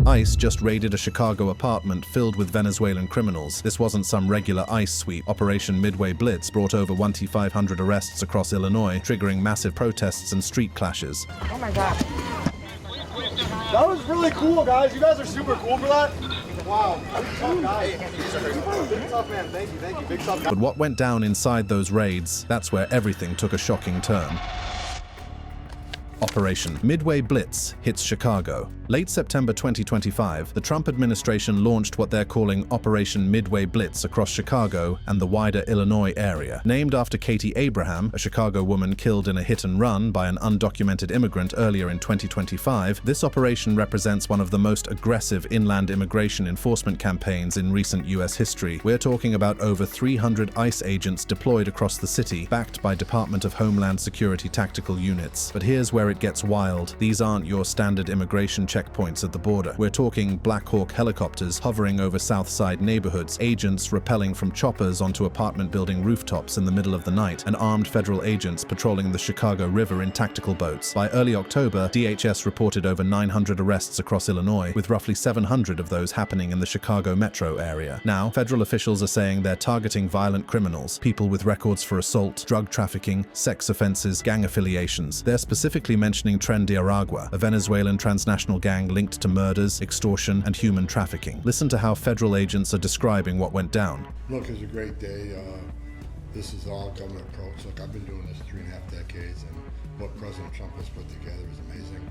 ICE just raided a Chicago apartment filled with Venezuelan criminals. This wasn't some regular ICE sweep. Operation Midway Blitz brought over 2,500 arrests across Illinois, triggering massive protests and street clashes. Oh my God. That was really cool, guys. You guys are super cool for that. Wow. Tough guys. Big tough man. Thank you. Big tough guy. But what went down inside those raids, that's where everything took a shocking turn. Operation Midway Blitz hits Chicago. Late September 2025, the Trump administration launched what they're calling Operation Midway Blitz across Chicago and the wider Illinois area. Named after Katie Abraham, a Chicago woman killed in a hit-and-run by an undocumented immigrant earlier in 2025, this operation represents one of the most aggressive inland immigration enforcement campaigns in recent U.S. history. We're talking about over 300 ICE agents deployed across the city, backed by Department of Homeland Security tactical units. But here's where it gets wild. These aren't your standard immigration checkpoints at the border. We're talking Black Hawk helicopters hovering over South Side neighborhoods, agents rappelling from choppers onto apartment building rooftops in the middle of the night, and armed federal agents patrolling the Chicago River in tactical boats. By early October, DHS reported over 900 arrests across Illinois, with roughly 700 of those happening in the Chicago metro area. Now, federal officials are saying they're targeting violent criminals, people with records for assault, drug trafficking, sex offenses, gang affiliations. They're specifically mentioning Tren de Aragua, a Venezuelan transnational gang linked to murders, extortion, and human trafficking. Listen to how federal agents are describing what went down. Look, it's a great day. This is all government approach. Look, I've been doing this 3.5 decades, and what President Trump has put together is amazing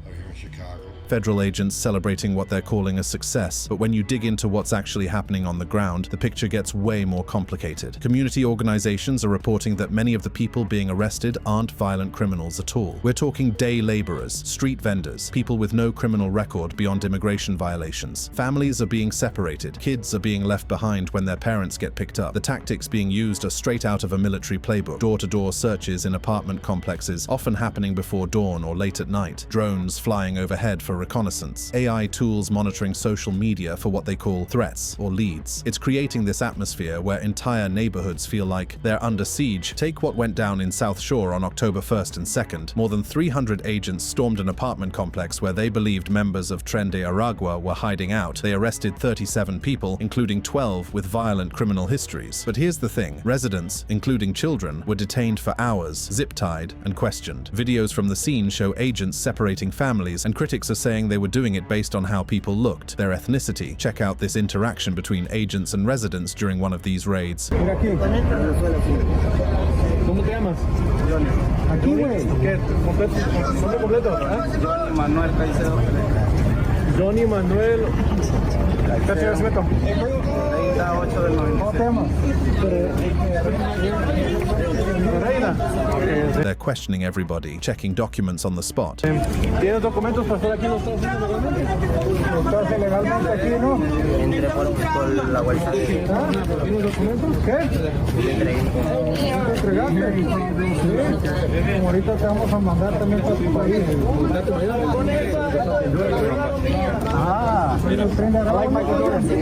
out here in Chicago. Federal agents celebrating what they're calling a success, but when you dig into what's actually happening on the ground, the picture gets way more complicated. Community organizations are reporting that many of the people being arrested aren't violent criminals at all. We're talking day laborers, street vendors, people with no criminal record beyond immigration violations. Families are being separated, kids are being left behind when their parents get picked up. The tactics being used are straight out of a military playbook. Door-to-door searches in apartment complexes, often happening before dawn or late at night. Drones flying overhead for reconnaissance. AI tools monitoring social media for what they call threats or leads. It's creating this atmosphere where entire neighborhoods feel like they're under siege. Take what went down in South Shore on October 1st and 2nd. More than 300 agents stormed an apartment complex where they believed members of Tren de Aragua were hiding out. They arrested 37 people, including 12 with violent criminal histories. But here's the thing. Residents, including children, were detained for hours, zip-tied, and questioned. Videos from the scene show agents separating families, and critics are saying they were doing it based on how people looked, their ethnicity. Check out this interaction between agents and residents during one of these raids. ¿Cómo te llamas? Aquí, güey. ¿Qué? ¿Nombre completo? Johnny Manuel Caicedo. Johnny Manuel. ¿Qué te llamas? 38 del 96. ¿Cómo te llamas? They're questioning everybody, checking documents on the spot. ¿Tienes documentos para estar aquí en los Estados Unidos? ¿Estás ilegalmente aquí, no? Entré por la vuelta. ¿Tienes documentos? ¿Qué? Entré. ¿Te entregaste? Sí. Como ahorita te vamos a mandar también para tu país.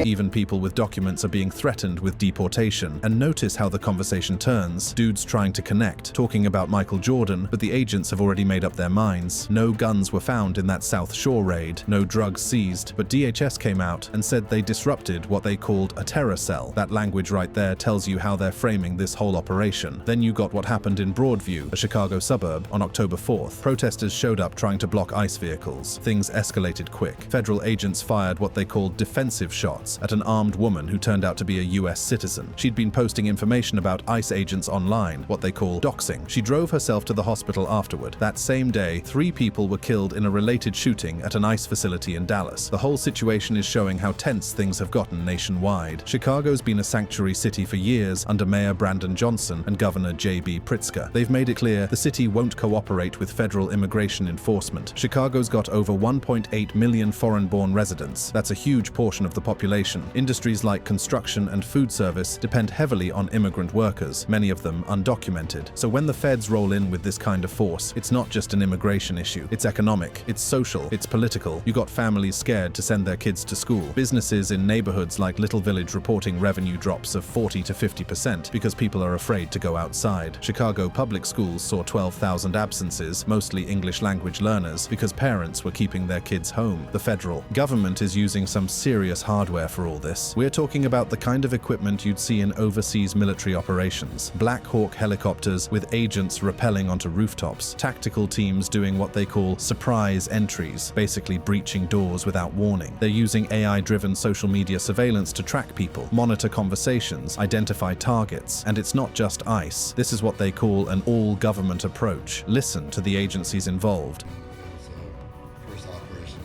Even people with documents are being threatened with deportation. And notice how the conversation turns. Dudes trying to connect, talking about Michael Jordan, but the agents have already made up their minds. No guns were found in that South Shore raid, no drugs seized, but DHS came out and said they disrupted what they called a terror cell. That language right there tells you how they're framing this whole operation. Then you got what happened in Broadview, a Chicago suburb, on October 4th. Protesters showed up trying to block ICE vehicles. Things escalated quick. Federal agents fired what they called defensive shots at an armed woman who turned out to be a US citizen. She'd been posting information about ICE agents online, what they call doxing. She drove herself to the hospital afterward. That same day, 3 people were killed in a related shooting at an ICE facility in Dallas. The whole situation is showing how tense things have gotten nationwide. Chicago's been a sanctuary city for years under Mayor Brandon Johnson and Governor J.B. Pritzker. They've made it clear the city won't cooperate with federal immigration enforcement. Chicago's got over 1.8 million foreign-born residents, immigrants. That's a huge portion of the population. Industries like construction and food service depend heavily on immigrant workers, many of them undocumented. So when the feds roll in with this kind of force, it's not just an immigration issue. It's economic, it's social, it's political. You got families scared to send their kids to school. Businesses in neighborhoods like Little Village reporting revenue drops of 40 to 50% because people are afraid to go outside. Chicago public schools saw 12,000 absences, mostly English language learners, because parents were keeping their kids home. The federal government is using some serious hardware for all this. We're talking about the kind of equipment you'd see in overseas military operations. Black Hawk helicopters with agents rappelling onto rooftops. Tactical teams doing what they call surprise entries, basically breaching doors without warning. They're using AI-driven social media surveillance to track people, monitor conversations, identify targets. And it's not just ICE. This is what they call an all-government approach. Listen to the agencies involved. It was the first operation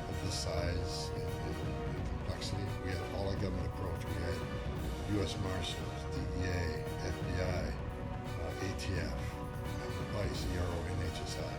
of this size and complexity. We had all a government approach. We had U.S. Marshals, DEA, FBI, ATF, ICE, ERO, and HSI.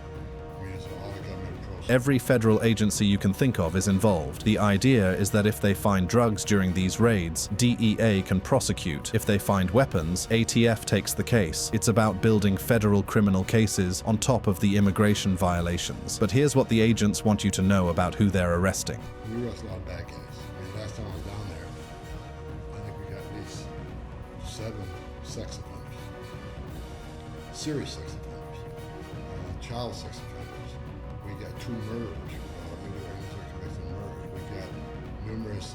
I mean, it's all a government approach. Every federal agency you can think of is involved. The idea is that if they find drugs during these raids, DEA can prosecute. If they find weapons, ATF takes the case. It's about building federal criminal cases on top of the immigration violations. But here's what the agents want you to know about who they're arresting. We arrest a lot of bad guys. I mean, last time I was down there, I think we got at least 7 sex offenders, serious sex offenders, child sex offenders. We got 2 murders, convicted murders. We got numerous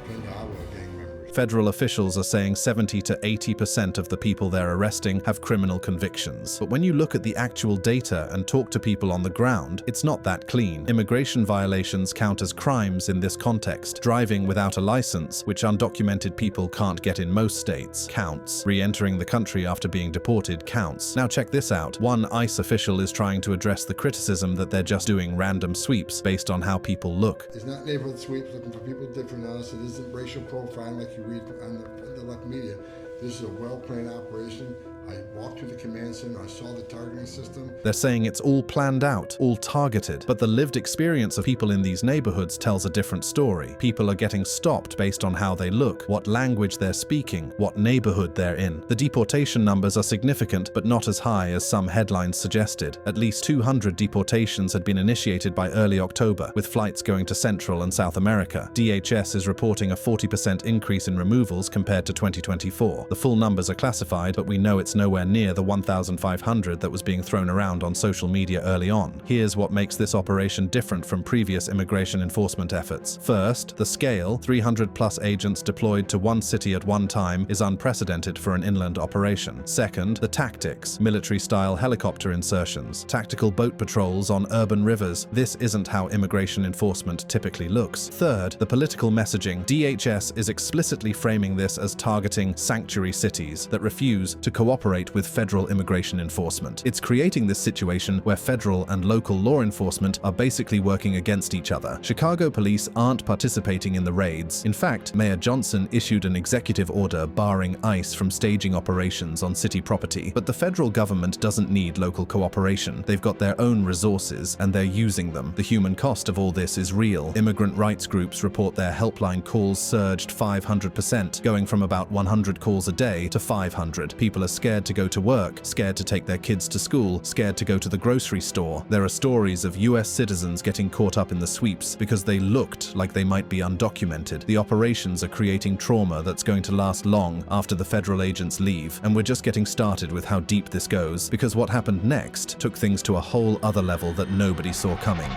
Pendawa gang members. Federal officials are saying 70 to 80% of the people they're arresting have criminal convictions. But when you look at the actual data and talk to people on the ground, it's not that clean. Immigration violations count as crimes in this context. Driving without a license, which undocumented people can't get in most states, counts. Re-entering the country after being deported counts. Now check this out. One ICE official is trying to address the criticism that they're just doing random sweeps based on how people look. It's not neighborhood sweeps looking for people different than us. It isn't racial profiling like you read on the left media. This is a well-planned operation. I walked through the command center, I saw the targeting system. They're saying it's all planned out, all targeted, but the lived experience of people in these neighborhoods tells a different story. People are getting stopped based on how they look, what language they're speaking, what neighborhood they're in. The deportation numbers are significant, but not as high as some headlines suggested. At least 200 deportations had been initiated by early October, with flights going to Central and South America. DHS is reporting a 40% increase in removals compared to 2024. The full numbers are classified, but we know it's nowhere near the 1,500 that was being thrown around on social media early on. Here's what makes this operation different from previous immigration enforcement efforts. First, the scale, 300+ agents deployed to one city at one time, is unprecedented for an inland operation. Second, the tactics, military-style helicopter insertions, tactical boat patrols on urban rivers. This isn't how immigration enforcement typically looks. Third, the political messaging. DHS is explicitly framing this as targeting sanctuary cities that refuse to cooperate with federal immigration enforcement. It's creating this situation where federal and local law enforcement are basically working against each other. Chicago police aren't participating in the raids. In fact, Mayor Johnson issued an executive order barring ICE from staging operations on city property. But the federal government doesn't need local cooperation. They've got their own resources and they're using them. The human cost of all this is real. Immigrant rights groups report their helpline calls surged 500%, going from about 100 calls a day to 500. People are scared to go to work, scared to take their kids to school, scared to go to the grocery store. There are stories of US citizens getting caught up in the sweeps because they looked like they might be undocumented. The operations are creating trauma that's going to last long after the federal agents leave, and we're just getting started with how deep this goes, because what happened next took things to a whole other level that nobody saw coming.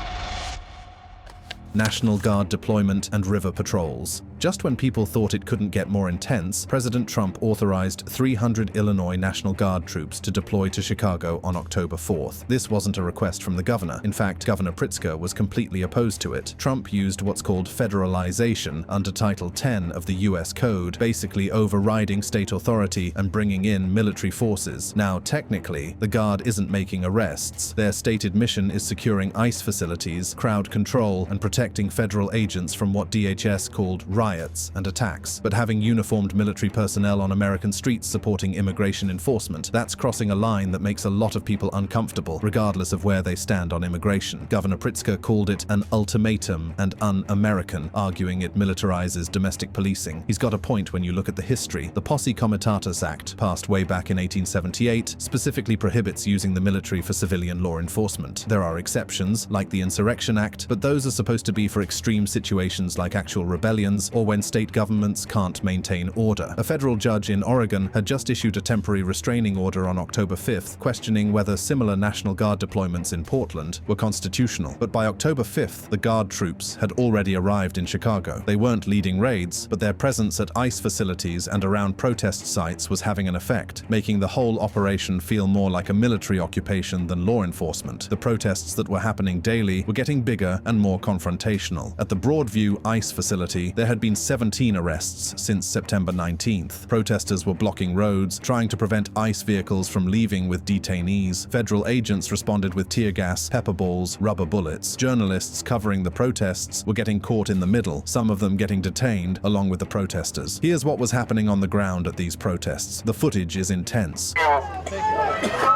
National Guard deployment and river patrols. Just when people thought it couldn't get more intense, President Trump authorized 300 Illinois National Guard troops to deploy to Chicago on October 4th. This wasn't a request from the governor. In fact, Governor Pritzker was completely opposed to it. Trump used what's called federalization under Title 10 of the US Code, basically overriding state authority and bringing in military forces. Now, technically, the Guard isn't making arrests. Their stated mission is securing ICE facilities, crowd control, and protecting protecting federal agents from what DHS called riots and attacks. But having uniformed military personnel on American streets supporting immigration enforcement, that's crossing a line that makes a lot of people uncomfortable, regardless of where they stand on immigration. Governor Pritzker called it an ultimatum and un-American, arguing it militarizes domestic policing. He's got a point when you look at the history. The Posse Comitatus Act, passed way back in 1878, specifically prohibits using the military for civilian law enforcement. There are exceptions, like the Insurrection Act, but those are supposed to be for extreme situations like actual rebellions or when state governments can't maintain order. A federal judge in Oregon had just issued a temporary restraining order on October 5th, questioning whether similar National Guard deployments in Portland were constitutional. But by October 5th, the Guard troops had already arrived in Chicago. They weren't leading raids, but their presence at ICE facilities and around protest sites was having an effect, making the whole operation feel more like a military occupation than law enforcement. The protests that were happening daily were getting bigger and more confrontational. At the Broadview ICE facility, there had been 17 arrests since September 19th. Protesters were blocking roads, trying to prevent ICE vehicles from leaving with detainees. Federal agents responded with tear gas, pepper balls, rubber bullets. Journalists covering the protests were getting caught in the middle, some of them getting detained along with the protesters. Here's what was happening on the ground at these protests. The footage is intense.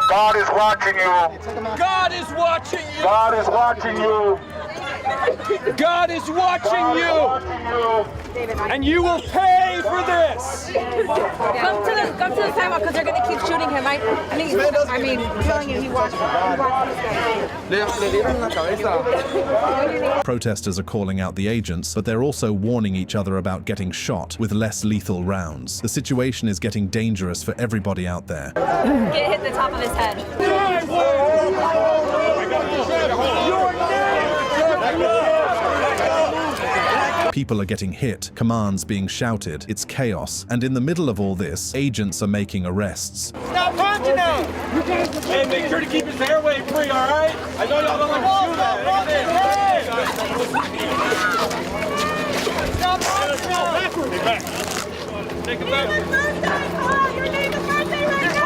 God is watching you. God is watching you. God is watching you. God is watching you. And you will pay for this. Come to the sidewalk because they're going to keep shooting him. I mean, telling you he watched Protesters are calling out the agents, but they're also warning each other about getting shot with less lethal rounds. The situation is getting dangerous for everybody out there. Get hit the top of his head. People are getting hit, commands being shouted, it's chaos. And in the middle of all this, agents are making arrests. Stop punching him! Hey, make sure to keep his airway free, all right? I know y'all don't like to do that. Stop punching him! Back. Take him back. You're leaving birthday right now!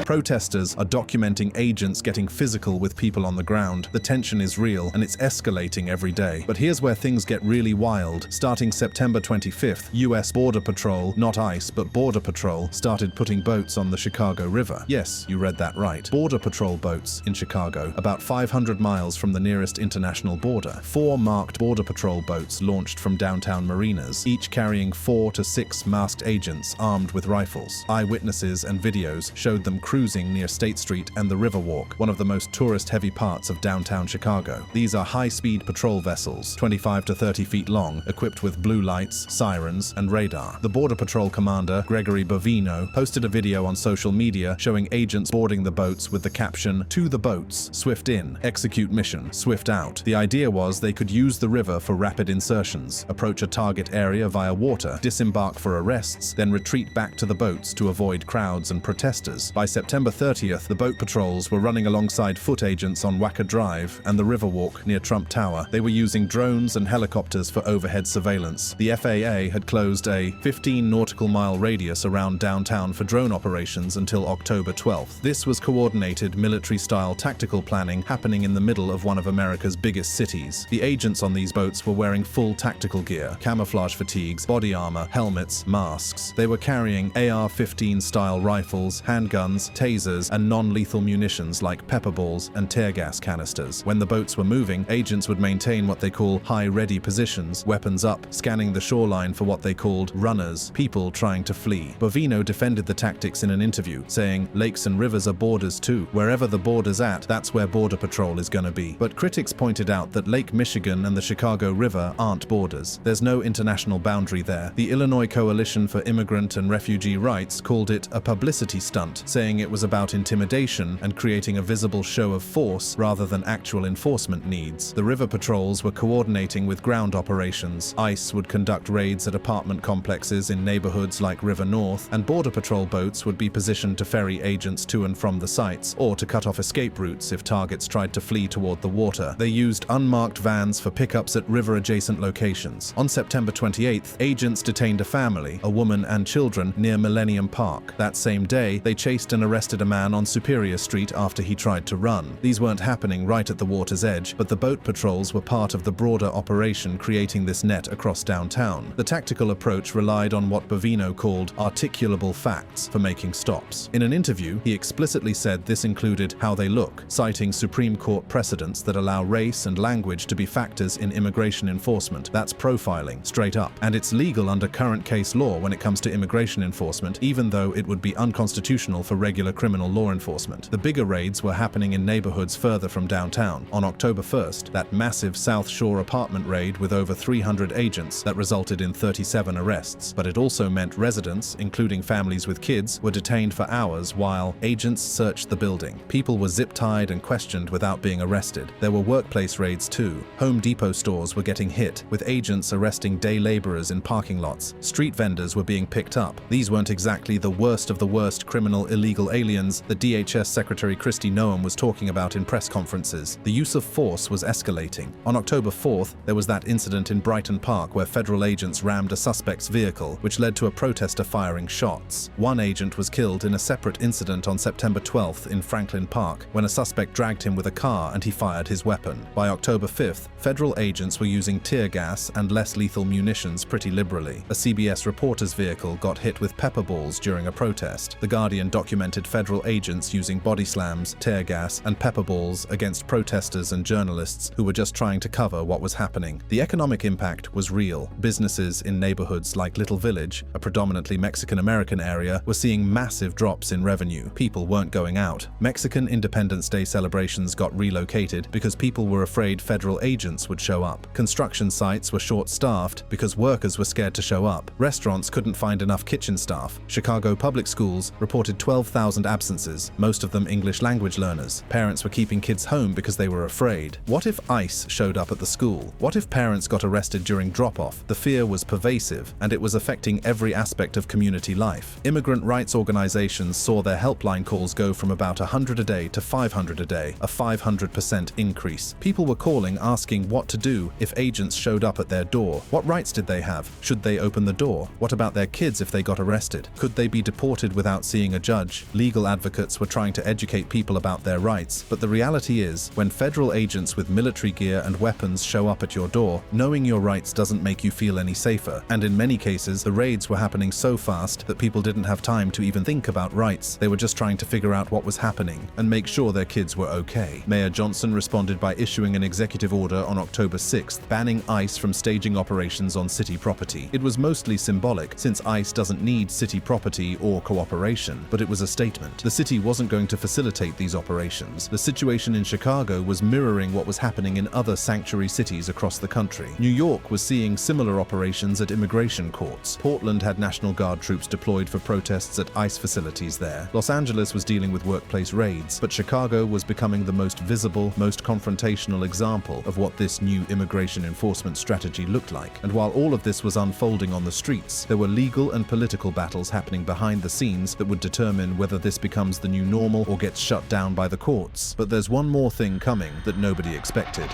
Protesters are documenting agents getting physical with people on the ground. The tension is real, and it's escalating every day. But here's where things get really wild. Starting September 25th, US Border Patrol, not ICE, but Border Patrol, started putting boats on the Chicago River. Yes, you read that right. Border Patrol boats in Chicago, about 500 miles from the nearest international border. 4 marked Border Patrol boats launched from downtown marinas, each carrying 4 to 6 masked agents armed with rifles. Eyewitnesses and videos showed them cruising near State Street and the Riverwalk, one of the most tourist-heavy parts of downtown Chicago. These are high-speed patrol vessels, 25 to 30 feet long, equipped with blue lights, sirens, and radar. The Border Patrol commander, Gregory Bovino, posted a video on social media showing agents boarding the boats with the caption, "To the boats, swift in, execute mission, swift out." The idea was they could use the river for rapid insertions, approach a target area via water, disembark for arrests, then retreat back to the boats to avoid crowds and protesters. By September 30th, the boat patrols were running alongside foot agents on Wacker Drive and the Riverwalk near Trump Tower. They were using drones and helicopters for overhead surveillance. The FAA had closed a 15 nautical mile radius around downtown for drone operations until October 12th. This was coordinated military-style tactical planning happening in the middle of one of America's biggest cities. The agents on these boats were wearing full tactical gear, camouflage fatigues, body armor, helmets, masks. They were carrying AR-15 style rifles, handguns, tasers, and non-lethal munitions like pepper balls and tear gas canisters. When the boats were moving, agents would maintain what they call high-ready positions, weapons up, scanning the shoreline for what they called runners, people trying to flee. Bovino defended the tactics in an interview, saying, "Lakes and rivers are borders too. Wherever the border's at, that's where Border Patrol is gonna be." But critics pointed out that Lake Michigan and the Chicago River aren't borders. There's no international boundary there. The Illinois Coalition for Immigrant and Refugee Rights called it a publicity stunt, saying it was about intimidation and creating a visible show of force rather than actual enforcement needs. The river patrols were coordinating with ground operations. ICE would conduct raids at apartment complexes in neighborhoods like River North, and Border Patrol boats would be positioned to ferry agents to and from the sites, or to cut off escape routes if targets tried to flee toward the water. They used unmarked vans for pickups at river-adjacent locations. On September 28th, agents detained a family, a woman and children, near Millennium Park. That same day, they chased and arrested arrested a man on Superior Street after he tried to run. These weren't happening right at the water's edge, but the boat patrols were part of the broader operation creating this net across downtown. The tactical approach relied on what Bovino called articulable facts for making stops. In an interview, he explicitly said this included how they look, citing Supreme Court precedents that allow race and language to be factors in immigration enforcement. That's profiling, straight up. And it's legal under current case law when it comes to immigration enforcement, even though it would be unconstitutional for regular criminal law enforcement. The bigger raids were happening in neighborhoods further from downtown. On October 1st, that massive South Shore apartment raid with over 300 agents that resulted in 37 arrests. But it also meant residents, including families with kids, were detained for hours while agents searched the building. People were zip-tied and questioned without being arrested. There were workplace raids too. Home Depot stores were getting hit, with agents arresting day laborers in parking lots. Street vendors were being picked up. These weren't exactly the worst of the worst criminal illegal aliens that DHS Secretary Kristi Noem was talking about in press conferences. The use of force was escalating. On October 4th, there was that incident in Brighton Park where federal agents rammed a suspect's vehicle, which led to a protester firing shots. One agent was killed in a separate incident on September 12th in Franklin Park when a suspect dragged him with a car and he fired his weapon. By October 5th, federal agents were using tear gas and less lethal munitions pretty liberally. A CBS reporter's vehicle got hit with pepper balls during a protest. The Guardian documented federal agents using body slams, tear gas, and pepper balls against protesters and journalists who were just trying to cover what was happening. The economic impact was real. Businesses in neighborhoods like Little Village, a predominantly Mexican-American area, were seeing massive drops in revenue. People weren't going out. Mexican Independence Day celebrations got relocated because people were afraid federal agents would show up. Construction sites were short-staffed because workers were scared to show up. Restaurants couldn't find enough kitchen staff. Chicago public schools reported 12,000 absences, most of them English language learners. Parents were keeping kids home because they were afraid. What if ICE showed up at the school? What if parents got arrested during drop-off? The fear was pervasive, and it was affecting every aspect of community life. Immigrant rights organizations saw their helpline calls go from about 100 a day to 500 a day, a 500% increase. People were calling asking what to do if agents showed up at their door. What rights did they have? Should they open the door? What about their kids if they got arrested? Could they be deported without seeing a judge? Legal advocates were trying to educate people about their rights, but the reality is, when federal agents with military gear and weapons show up at your door, knowing your rights doesn't make you feel any safer. And in many cases, the raids were happening so fast that people didn't have time to even think about rights. They were just trying to figure out what was happening and make sure their kids were okay. Mayor Johnson responded by issuing an executive order on October 6th, banning ICE from staging operations on city property. It was mostly symbolic, since ICE doesn't need city property or cooperation, but it was a statement. The city wasn't going to facilitate these operations. The situation in Chicago was mirroring what was happening in other sanctuary cities across the country. New York was seeing similar operations at immigration courts. Portland had National Guard troops deployed for protests at ICE facilities there. Los Angeles was dealing with workplace raids, but Chicago was becoming the most visible, most confrontational example of what this new immigration enforcement strategy looked like. And while all of this was unfolding on the streets, there were legal and political battles happening behind the scenes that would determine whether this becomes the new normal or gets shut down by the courts. But there's one more thing coming that nobody expected.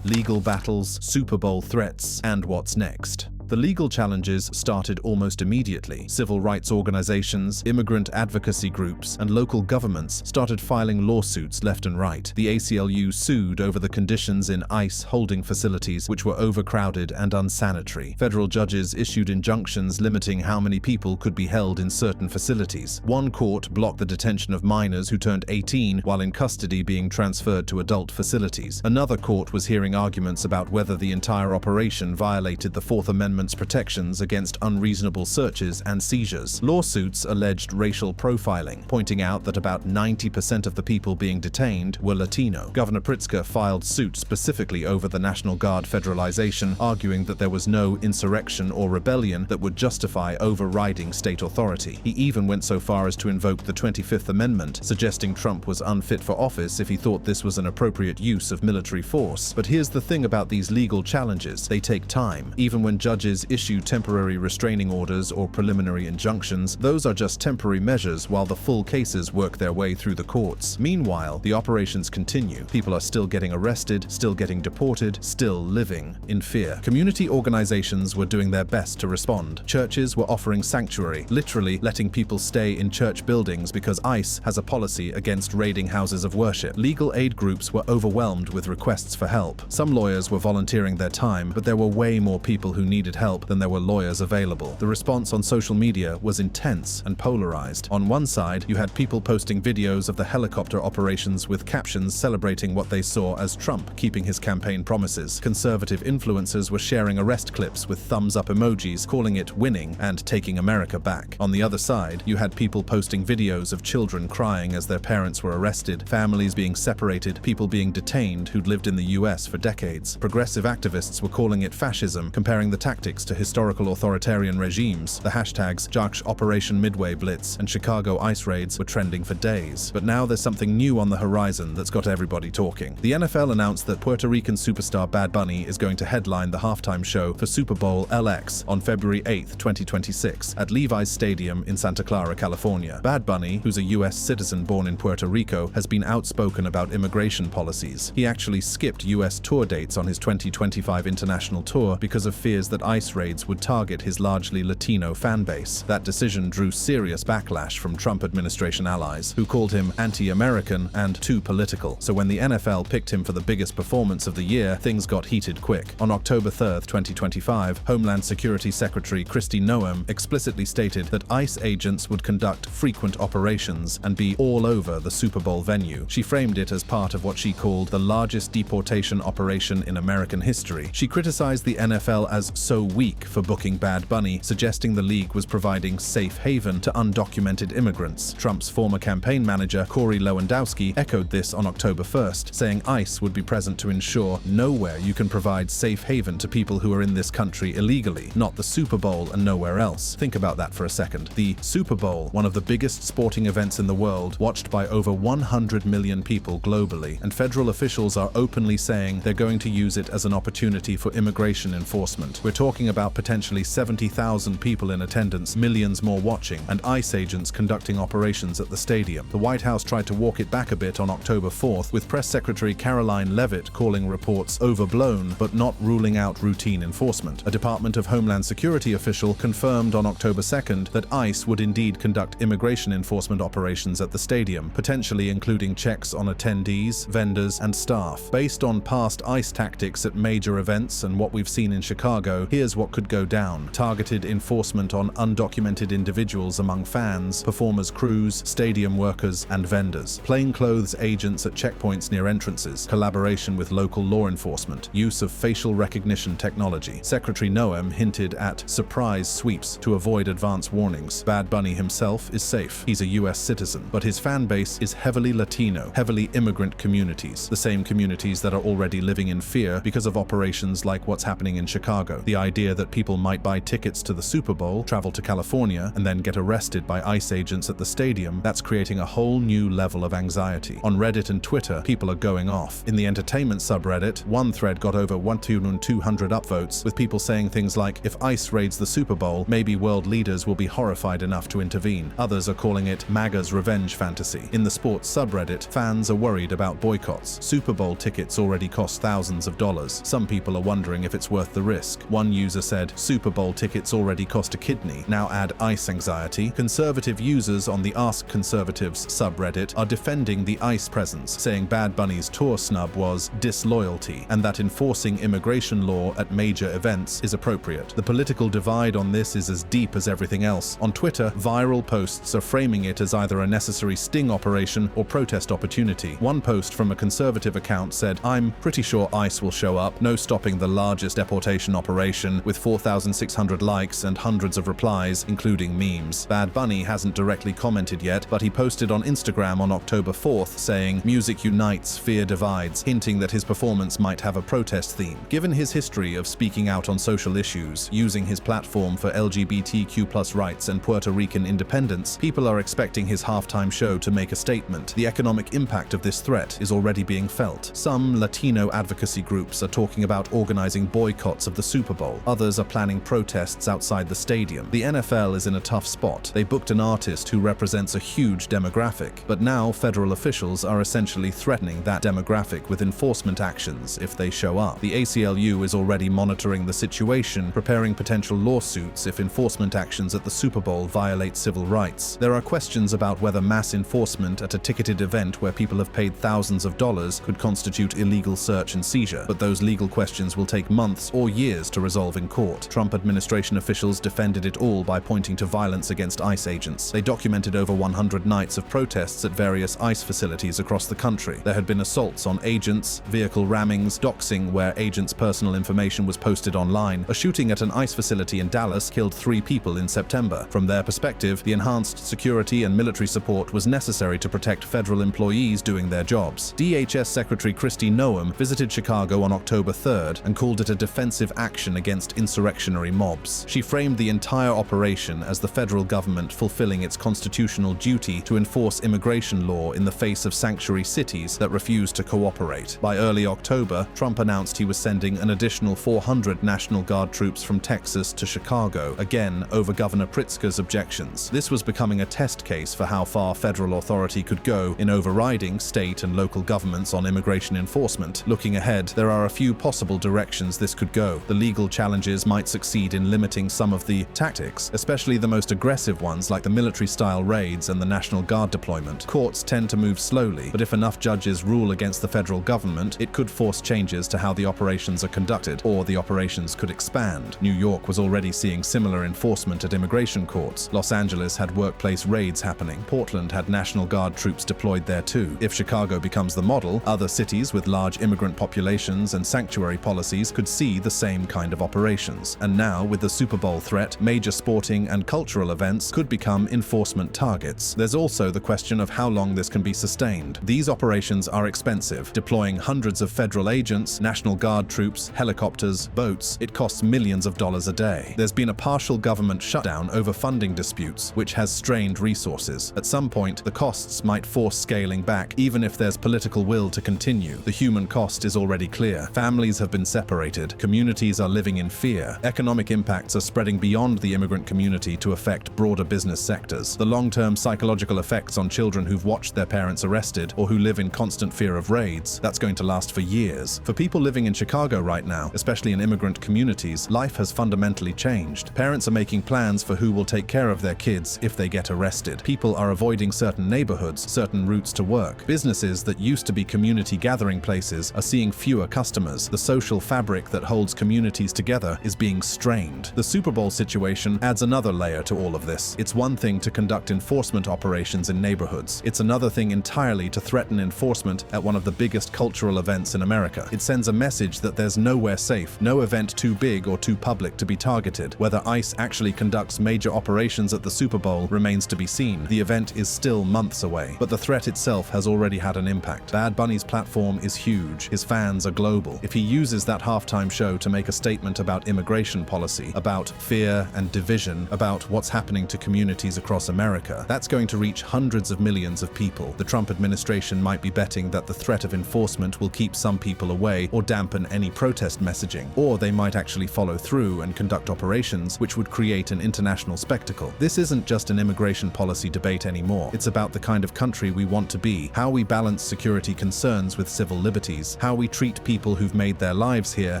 Legal battles, Super Bowl threats, and what's next. The legal challenges started almost immediately. Civil rights organizations, immigrant advocacy groups, and local governments started filing lawsuits left and right. The ACLU sued over the conditions in ICE holding facilities, which were overcrowded and unsanitary. Federal judges issued injunctions limiting how many people could be held in certain facilities. One court blocked the detention of minors who turned 18 while in custody being transferred to adult facilities. Another court was hearing arguments about whether the entire operation violated the Fourth Amendment's protections against unreasonable searches and seizures. Lawsuits alleged racial profiling, pointing out that about 90% of the people being detained were Latino. Governor Pritzker filed suit specifically over the National Guard federalization, arguing that there was no insurrection or rebellion that would justify overriding state authority. He even went so far as to invoke the 25th Amendment, suggesting Trump was unfit for office if he thought this was an appropriate use of military force. But here's the thing about these legal challenges: they take time. Even when judges judges issue temporary restraining orders or preliminary injunctions, those are just temporary measures while the full cases work their way through the courts. Meanwhile, the operations continue. People are still getting arrested, still getting deported, still living in fear. Community organizations were doing their best to respond. Churches were offering sanctuary, literally letting people stay in church buildings because ICE has a policy against raiding houses of worship. Legal aid groups were overwhelmed with requests for help. Some lawyers were volunteering their time, but there were way more people who needed help than there were lawyers available. The response on social media was intense and polarized. On one side, you had people posting videos of the helicopter operations with captions celebrating what they saw as Trump keeping his campaign promises. Conservative influencers were sharing arrest clips with thumbs-up emojis, calling it winning and taking America back. On the other side, you had people posting videos of children crying as their parents were arrested, families being separated, people being detained who'd lived in the US for decades. Progressive activists were calling it fascism, comparing the tactics to historical authoritarian regimes. The hashtags Operation Midway Blitz and Chicago ICE raids were trending for days. But now there's something new on the horizon that's got everybody talking. The NFL announced that Puerto Rican superstar Bad Bunny is going to headline the halftime show for Super Bowl LX on February 8, 2026 at Levi's Stadium in Santa Clara, California. Bad Bunny, who's a US citizen born in Puerto Rico, has been outspoken about immigration policies. He actually skipped US tour dates on his 2025 international tour because of fears that ICE raids would target his largely Latino fan base. That decision drew serious backlash from Trump administration allies, who called him anti-American and too political. So when the NFL picked him for the biggest performance of the year, things got heated quick. On October 3, 2025, Homeland Security Secretary Kristi Noem explicitly stated that ICE agents would conduct frequent operations and be all over the Super Bowl venue. She framed it as part of what she called the largest deportation operation in American history. She criticized the NFL as so weak for booking Bad Bunny, suggesting the league was providing safe haven to undocumented immigrants. Trump's former campaign manager, Corey Lewandowski, echoed this on October 1st, saying ICE would be present to ensure nowhere you can provide safe haven to people who are in this country illegally, not the Super Bowl and nowhere else. Think about that for a second. The Super Bowl, one of the biggest sporting events in the world, watched by over 100 million people globally, and federal officials are openly saying they're going to use it as an opportunity for immigration enforcement. We're talking about potentially 70,000 people in attendance, millions more watching, and ICE agents conducting operations at the stadium. The White House tried to walk it back a bit on October 4th, with Press Secretary Caroline Leavitt calling reports overblown but not ruling out routine enforcement. A Department of Homeland Security official confirmed on October 2nd that ICE would indeed conduct immigration enforcement operations at the stadium, potentially including checks on attendees, vendors, and staff. Based on past ICE tactics at major events and what we've seen in Chicago, here's what could go down. Targeted enforcement on undocumented individuals among fans, performers' crews, stadium workers, and vendors. Plainclothes agents at checkpoints near entrances. Collaboration with local law enforcement. Use of facial recognition technology. Secretary Noem hinted at surprise sweeps to avoid advance warnings. Bad Bunny himself is safe. He's a US citizen, but his fan base is heavily Latino, heavily immigrant communities, the same communities that are already living in fear because of operations like what's happening in Chicago. The idea that people might buy tickets to the Super Bowl, travel to California, and then get arrested by ICE agents at the stadium, that's creating a whole new level of anxiety. On Reddit and Twitter, people are going off. In the entertainment subreddit, one thread got over 1,200 upvotes, with people saying things like, if ICE raids the Super Bowl, maybe world leaders will be horrified enough to intervene. Others are calling it MAGA's revenge fantasy. In the sports subreddit, fans are worried about boycotts. Super Bowl tickets already cost thousands of dollars. Some people are wondering if it's worth the risk. One user said, Super Bowl tickets already cost a kidney. Now add ICE anxiety. Conservative users on the Ask Conservatives subreddit are defending the ICE presence, saying Bad Bunny's tour snub was disloyalty, and that enforcing immigration law at major events is appropriate. The political divide on this is as deep as everything else. On Twitter, viral posts are framing it as either a necessary sting operation or protest opportunity. One post from a conservative account said, I'm pretty sure ICE will show up, no stopping the largest deportation operation, with 4,600 likes and hundreds of replies, including memes. Bad Bunny hasn't directly commented yet, but he posted on Instagram on October 4th saying, music unites, fear divides, hinting that his performance might have a protest theme. Given his history of speaking out on social issues, using his platform for LGBTQ+ rights and Puerto Rican independence, people are expecting his halftime show to make a statement. The economic impact of this threat is already being felt. Some Latino advocacy groups are talking about organizing boycotts of the Super Bowl. Bowl. Others are planning protests outside the stadium. The NFL is in a tough spot. They booked an artist who represents a huge demographic, but now federal officials are essentially threatening that demographic with enforcement actions if they show up. The ACLU is already monitoring the situation, preparing potential lawsuits if enforcement actions at the Super Bowl violate civil rights. There are questions about whether mass enforcement at a ticketed event where people have paid thousands of dollars could constitute illegal search and seizure, but those legal questions will take months or years to resolve in court. Trump administration officials defended it all by pointing to violence against ICE agents. They documented over 100 nights of protests at various ICE facilities across the country. There had been assaults on agents, vehicle rammings, doxing where agents' personal information was posted online. A shooting at an ICE facility in Dallas killed 3 people in September. From their perspective, the enhanced security and military support was necessary to protect federal employees doing their jobs. DHS Secretary Kristi Noem visited Chicago on October 3rd and called it a defensive action against insurrectionary mobs. She framed the entire operation as the federal government fulfilling its constitutional duty to enforce immigration law in the face of sanctuary cities that refuse to cooperate. By early October, Trump announced he was sending an additional 400 National Guard troops from Texas to Chicago, again over Governor Pritzker's objections. This was becoming a test case for how far federal authority could go in overriding state and local governments on immigration enforcement. Looking ahead, there are a few possible directions this could go. The legal challenges might succeed in limiting some of the tactics, especially the most aggressive ones like the military-style raids and the National Guard deployment. Courts tend to move slowly, but if enough judges rule against the federal government, it could force changes to how the operations are conducted, or the operations could expand. New York was already seeing similar enforcement at immigration courts. Los Angeles had workplace raids happening. Portland had National Guard troops deployed there too. If Chicago becomes the model, other cities with large immigrant populations and sanctuary policies could see the same kind of operations. And now, with the Super Bowl threat, major sporting and cultural events could become enforcement targets. There's also the question of how long this can be sustained. These operations are expensive. Deploying hundreds of federal agents, National Guard troops, helicopters, boats, it costs millions of dollars a day. There's been a partial government shutdown over funding disputes, which has strained resources. At some point, the costs might force scaling back, even if there's political will to continue. The human cost is already clear. Families have been separated. Communities are living in fear. Economic impacts are spreading beyond the immigrant community to affect broader business sectors. The long-term psychological effects on children who've watched their parents arrested or who live in constant fear of raids, that's going to last for years. For people living in Chicago right now, especially in immigrant communities, life has fundamentally changed. Parents are making plans for who will take care of their kids if they get arrested. People are avoiding certain neighborhoods, certain routes to work. Businesses that used to be community gathering places are seeing fewer customers. The social fabric that holds communities together is being strained. The Super Bowl situation adds another layer to all of this. It's one thing to conduct enforcement operations in neighborhoods. It's another thing entirely to threaten enforcement at one of the biggest cultural events in America. It sends a message that there's nowhere safe, no event too big or too public to be targeted. Whether ICE actually conducts major operations at the Super Bowl remains to be seen. The event is still months away, but the threat itself has already had an impact. Bad Bunny's platform is huge. His fans are global. If he uses that halftime show to make a statement about immigration policy, about fear and division, about what's happening to communities across America, that's going to reach hundreds of millions of people. The Trump administration might be betting that the threat of enforcement will keep some people away or dampen any protest messaging, or they might actually follow through and conduct operations which would create an international spectacle. This isn't just an immigration policy debate anymore. It's about the kind of country we want to be, how we balance security concerns with civil liberties, how we treat people who've made their lives here,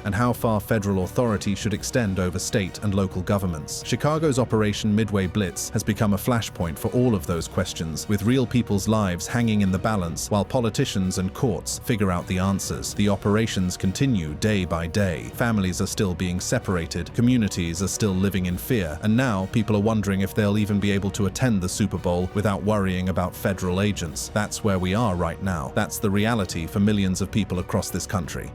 and how far federal authority should extend over state and local governments. Chicago's Operation Midway Blitz has become a flashpoint for all of those questions, with real people's lives hanging in the balance while politicians and courts figure out the answers. The operations continue day by day. Families are still being separated, communities are still living in fear, and now people are wondering if they'll even be able to attend the Super Bowl without worrying about federal agents. That's where we are right now. That's the reality for millions of people across this country.